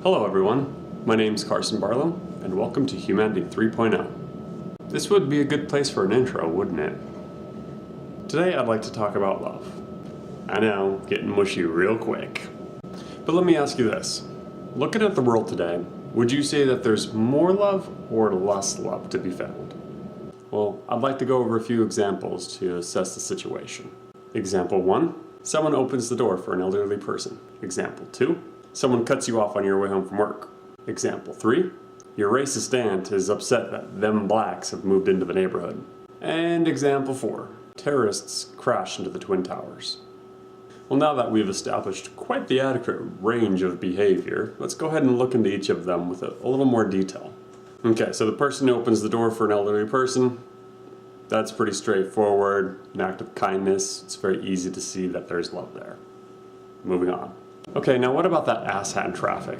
Hello everyone, my name's Carson Barlow, and welcome to Humanity 3.0. This would be a good place for an intro, wouldn't it? Today I'd like to talk about love. I know, getting mushy real quick. But let me ask you this. Looking at the world today, would you say that there's more love or less love to be found? Well, I'd like to go over a few examples to assess the situation. Example 1, someone opens the door for an elderly person. Example 2, someone cuts you off on your way home from work. Example 3, your racist aunt is upset that them blacks have moved into the neighborhood. And example 4, terrorists crash into the Twin Towers. Well, now that we've established quite the adequate range of behavior, let's go ahead and look into each of them with a little more detail. Okay, so the person who opens the door for an elderly person, that's pretty straightforward, an act of kindness. It's very easy to see that there's love there. Moving on. Okay, now what about that asshat in traffic?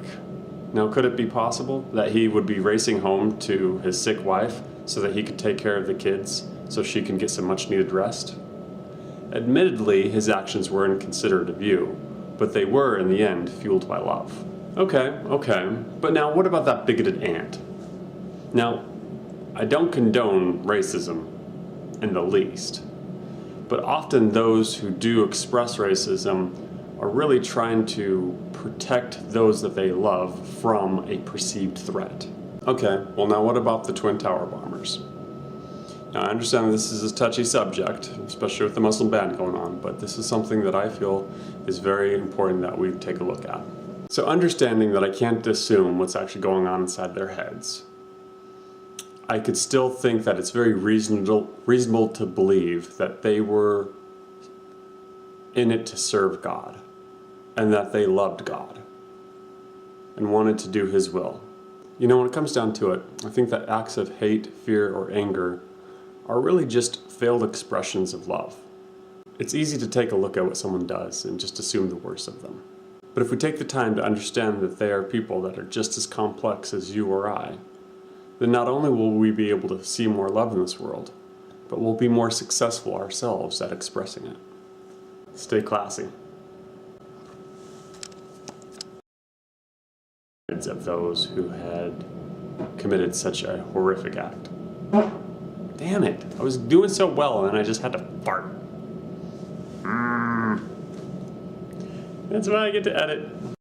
Now, could it be possible that he would be racing home to his sick wife so that he could take care of the kids so she can get some much needed rest? Admittedly, his actions were inconsiderate of you, but they were, in the end, fueled by love. Okay, but now what about that bigoted aunt? Now, I don't condone racism in the least, but often those who do express racism are really trying to protect those that they love from a perceived threat. Okay, well now what about the Twin Tower bombers? Now I understand this is a touchy subject, especially with the Muslim ban going on, but this is something that I feel is very important that we take a look at. So understanding that I can't assume what's actually going on inside their heads, I could still think that it's very reasonable to believe that they were in it to serve God, and that they loved God and wanted to do His will. You know, when it comes down to it, I think that acts of hate, fear, or anger are really just failed expressions of love. It's easy to take a look at what someone does and just assume the worst of them. But if we take the time to understand that they are people that are just as complex as you or I, then not only will we be able to see more love in this world, but we'll be more successful ourselves at expressing it. Stay classy. Of those who had committed such a horrific act. Damn it, I was doing so well and I just had to fart. That's why I get to edit.